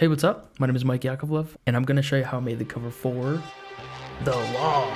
Hey, what's up? My name is Mike Yakovlev, and I'm going to show you how I made the cover for The Wall.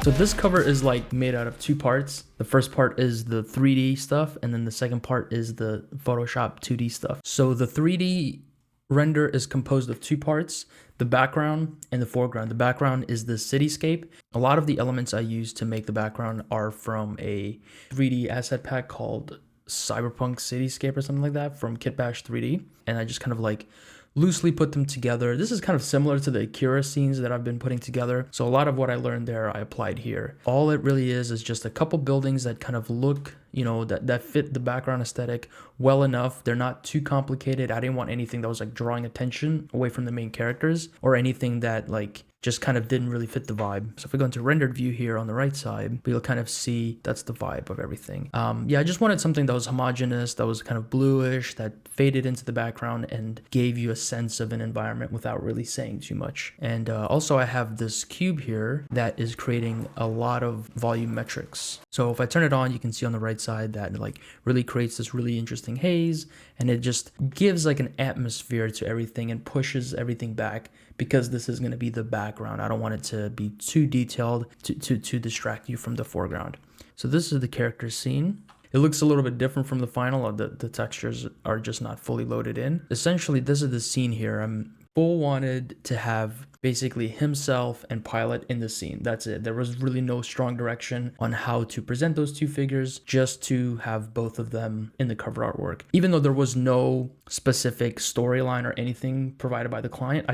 So this cover is like made out of two parts. The first part is the 3D stuff, and then the second part is the Photoshop 2D stuff. So the 3D render is composed of two parts, the background and the foreground. The background is the cityscape. A lot of the elements I use to make the background are from a 3D asset pack called Cyberpunk Cityscape or something like that from Kitbash 3D, and I just kind of like loosely put them together. This is kind of similar to the Akira scenes that I've been putting together, so a lot of what I learned there I applied here. All it really is just a couple buildings that kind of look, that fit the background aesthetic well enough. They're not too complicated. I didn't want anything that was like drawing attention away from the main characters or anything that like just kind of didn't really fit the vibe. So if we go into rendered view here on the right side, you'll kind of see that's the vibe of everything. Yeah, I just wanted something that was homogeneous, that was kind of bluish, that faded into the background and gave you a sense of an environment without really saying too much. And also I have this cube here that is creating a lot of volume metrics. So if I turn it on, you can see on the right side that like really creates this really interesting haze, and it just gives like an atmosphere to everything and pushes everything back because this is going to be the background. I don't want it to be too detailed to distract you from the foreground. So this is the character scene. It looks a little bit different from the final. The textures are just not fully loaded in. Essentially, this is the scene here. F.O.O.L wanted to have basically himself and Pylot in the scene. That's it. There was really no strong direction on how to present those two figures, just to have both of them in the cover artwork. Even though there was no specific storyline or anything provided by the client,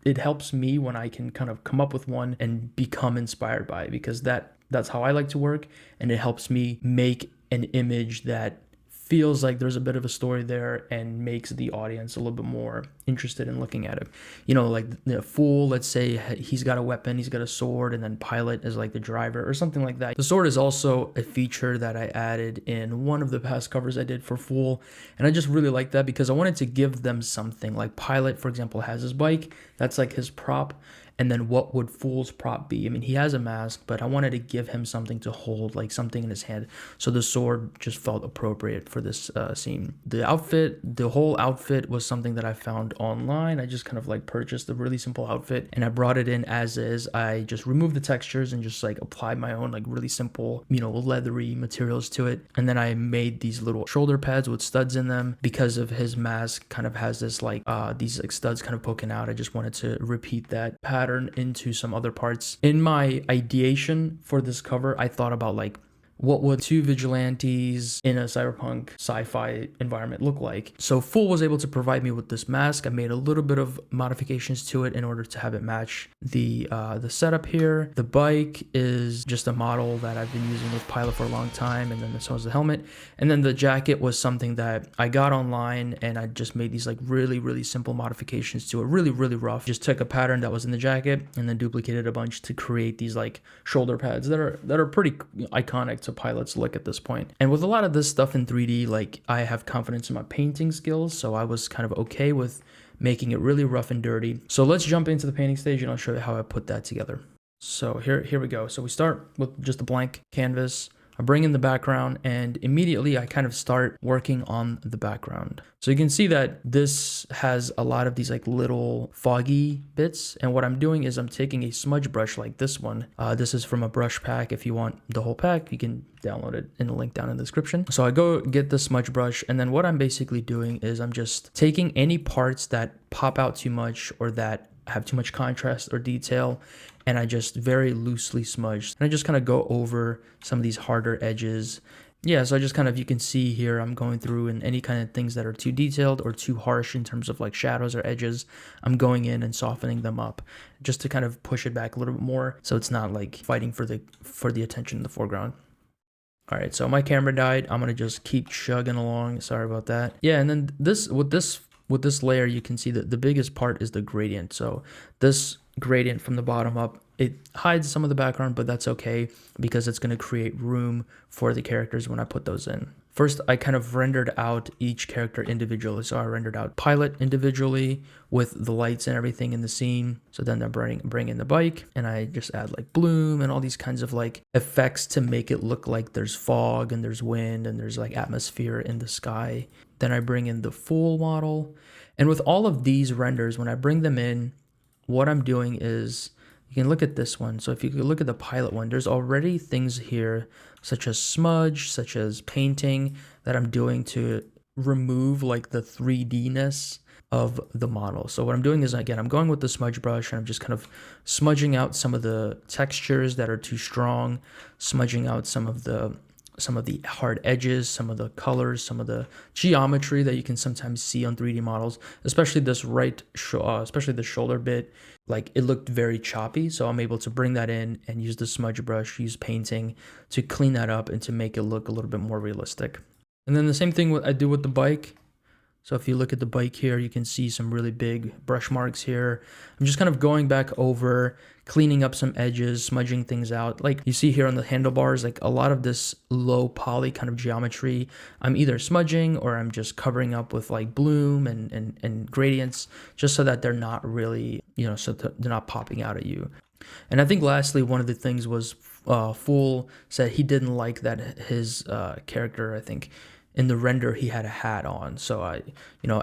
it helps me when I can kind of come up with one and become inspired by it, because that's how I like to work, and it helps me make an image that feels like there's a bit of a story there and makes the audience a little bit more interested in looking at it. Like the F.O.O.L, let's say he's got a weapon, he's got a sword, and then Pylot is like the driver or something like that. The sword is also a feature that I added in one of the past covers I did for F.O.O.L, and I just really like that because I wanted to give them something. Like Pylot, for example, has his bike, that's like his prop. And then what would F.O.O.L's prop be? I mean, he has a mask, but I wanted to give him something to hold, like something in his hand. So the sword just felt appropriate for this scene. The whole outfit was something that I found online. I just kind of like purchased a really simple outfit and I brought it in as is. I just removed the textures and just like applied my own like really simple, leathery materials to it. And then I made these little shoulder pads with studs in them because of his mask kind of has this like, these like studs kind of poking out. I just wanted to repeat that pattern into some other parts. In my ideation for this cover, I thought about like, what would two vigilantes in a cyberpunk sci-fi environment look like? So F.O.O.L was able to provide me with this mask. I made a little bit of modifications to it in order to have it match the setup here. The bike is just a model that I've been using with Pylot for a long time, and then so is the helmet. And then the jacket was something that I got online, and I just made these like really, really simple modifications to it, really, really rough. Just took a pattern that was in the jacket and then duplicated a bunch to create these like shoulder pads that are pretty iconic to Pylot's look at this point. And with a lot of this stuff in 3D, like I have confidence in my painting skills, so I was kind of okay with making it really rough and dirty. So let's jump into the painting stage and I'll show you how I put that together. So here we go. So we start with just a blank canvas. I bring in the background and immediately I kind of start working on the background. So you can see that this has a lot of these like little foggy bits. And what I'm doing is I'm taking a smudge brush like this one. This is from a brush pack. If you want the whole pack, you can download it in the link down in the description. So I go get the smudge brush, and then what I'm basically doing is I'm just taking any parts that pop out too much or that have too much contrast or detail, and I just very loosely smudge, and I just kind of go over some of these harder edges. Yeah, so I just kind of, you can see here, I'm going through, and any kind of things that are too detailed or too harsh in terms of like shadows or edges, I'm going in and softening them up just to kind of push it back a little bit more so it's not like fighting for the attention in the foreground. All right, so my camera died. I'm gonna just keep chugging along. Sorry about that. Yeah, and then with this layer, you can see that the biggest part is the gradient. So this gradient from the bottom up It hides some of the background, but that's okay because it's going to create room for the characters when I put those in. First, I kind of rendered out each character individually. So I rendered out Pylot individually with the lights and everything in the scene. So then I bring in the bike, and I just add like bloom and all these kinds of like effects to make it look like there's fog and there's wind and there's like atmosphere in the sky. Then I bring in the F.O.O.L model. And with all of these renders, when I bring them in, what I'm doing is, you can look at this one. So if you could look at the Pylot one, there's already things here such as smudge, such as painting that I'm doing to remove like the 3D-ness of the model. So what I'm doing is, again, I'm going with the smudge brush and I'm just kind of smudging out some of the textures that are too strong, smudging out some of the hard edges, some of the colors, some of the geometry that you can sometimes see on 3D models, especially this especially the shoulder bit. Like, it looked very choppy, so I'm able to bring that in and use the smudge brush, use painting to clean that up and to make it look a little bit more realistic. And then the same thing I do with the bike. So if you look at the bike here, you can see some really big brush marks here. I'm just kind of going back over, cleaning up some edges, smudging things out. Like you see here on the handlebars, like a lot of this low poly kind of geometry, I'm either smudging or I'm just covering up with like bloom and gradients, just so that they're not really, so they're not popping out at you. And I think lastly, one of the things was F.O.O.L said he didn't like that his character, I think, in the render he had a hat on. So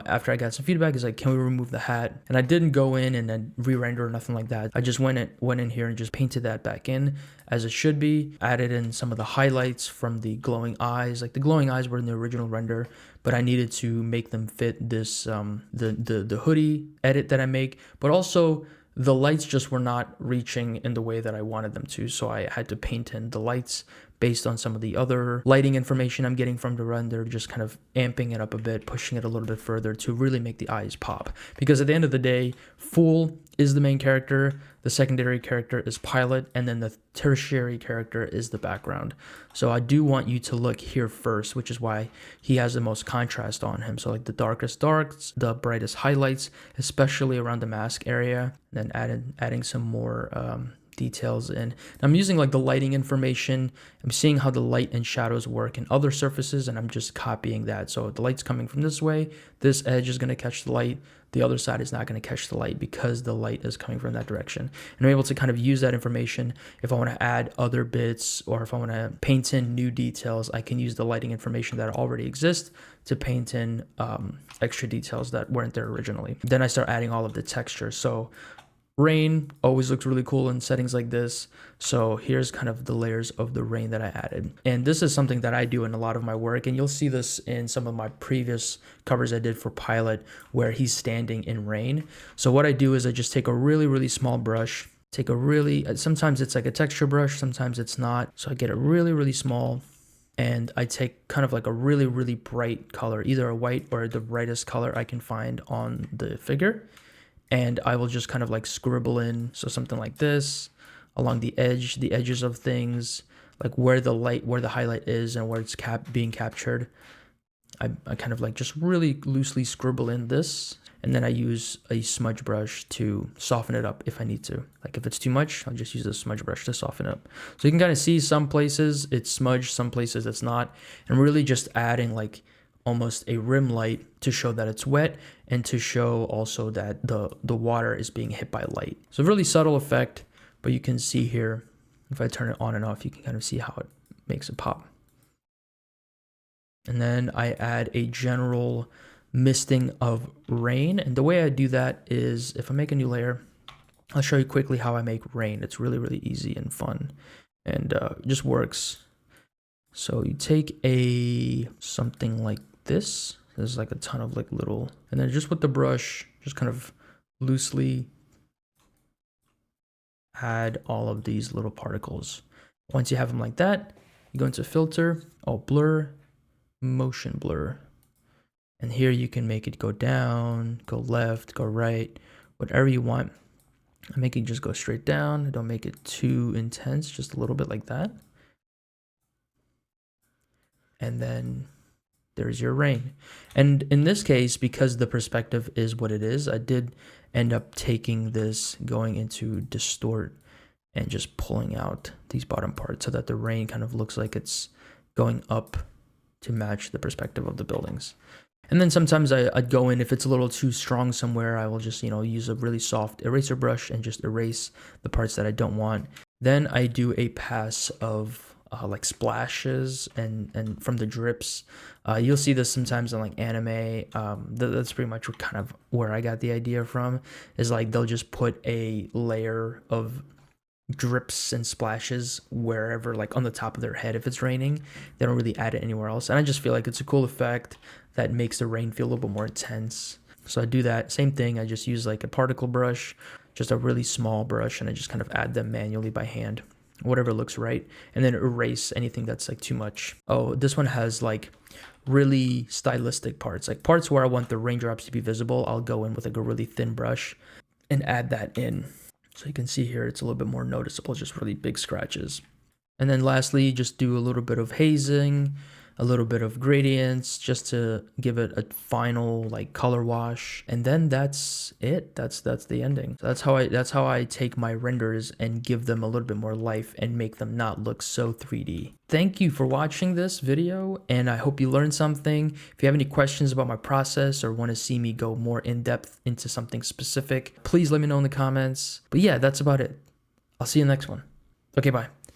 after I got some feedback, he's like, can we remove the hat? And I didn't go in and then re-render or nothing like that. I just went in here and just painted that back in as it should be. Added in some of the highlights from the glowing eyes. Like the glowing eyes were in the original render, but I needed to make them fit this the hoodie edit that I make. But also the lights just were not reaching in the way that I wanted them to. So I had to paint in the lights based on some of the other lighting information I'm getting from the render, just kind of amping it up a bit, pushing it a little bit further to really make the eyes pop. Because at the end of the day, F.O.O.L is the main character, the secondary character is Pylot, and then the tertiary character is the background. So I do want you to look here first, which is why he has the most contrast on him. So like the darkest darks, the brightest highlights, especially around the mask area, and then adding some more details in. I'm using like the lighting information. I'm seeing how the light and shadows work in other surfaces, and I'm just copying that. So the light's coming from this way, this edge is going to catch the light, the other side is not going to catch the light because the light is coming from that direction. And I'm able to kind of use that information if I want to add other bits, or if I want to paint in new details, I can use the lighting information that already exists to paint in extra details that weren't there originally. Then I start adding all of the texture. So rain always looks really cool in settings like this. So here's kind of the layers of the rain that I added. And this is something that I do in a lot of my work. And you'll see this in some of my previous covers I did for Pylot where he's standing in rain. So what I do is I just take a really, really small brush, sometimes it's like a texture brush, sometimes it's not. So I get it really, really small. And I take kind of like a really, really bright color, either a white or the brightest color I can find on the figure. And I will just kind of like scribble in, so something like this, along the edges of things, like where the highlight is and where it's being captured. I kind of like just really loosely scribble in this, and then I use a smudge brush to soften it up if I need to. Like if it's too much, I'll just use a smudge brush to soften it up. So you can kind of see some places it's smudged, some places it's not, and really just adding like almost a rim light to show that it's wet and to show also that the water is being hit by light. So really subtle effect, but you can see here, if I turn it on and off, you can kind of see how it makes it pop. And then I add a general misting of rain. And the way I do that is if I make a new layer, I'll show you quickly how I make rain. It's really, really easy and fun, and it just works. So you take something like this. There's like a ton of like little, and then just with the brush, just kind of loosely add all of these little particles. Once you have them like that, you go into filter, blur, motion blur. And here you can make it go down, go left, go right, whatever you want. I make it just go straight down. Don't make it too intense, just a little bit like that. And then there's your rain. And in this case, because the perspective is what it is, I did end up taking this, going into distort, and just pulling out these bottom parts so that the rain kind of looks like it's going up to match the perspective of the buildings. And then sometimes I'd go in, if it's a little too strong somewhere, I will just, use a really soft eraser brush and just erase the parts that I don't want. Then I do a pass of like splashes and from the drips. You'll see this sometimes in like anime. That's pretty much kind of where I got the idea from, is like they'll just put a layer of drips and splashes wherever, like on the top of their head if it's raining. They don't really add it anywhere else, and I just feel like it's a cool effect that makes the rain feel a little bit more intense. So I do that same thing. I just use like a particle brush, just a really small brush, and I just kind of add them manually by hand, whatever looks right, and then erase anything that's like too much. Oh, this one has like really stylistic parts, like parts where I want the raindrops to be visible. I'll go in with like a really thin brush and add that in. So you can see here, it's a little bit more noticeable, just really big scratches. And then lastly, just do a little bit of hazing, a little bit of gradients, just to give it a final like color wash. And then that's it. That's the ending. So that's how I take my renders and give them a little bit more life and make them not look so 3D. Thank you for watching this video, and I hope you learned something. If you have any questions about my process or want to see me go more in depth into something specific, please let me know in the comments. But yeah, that's about it. I'll see you in the next one. Okay, bye.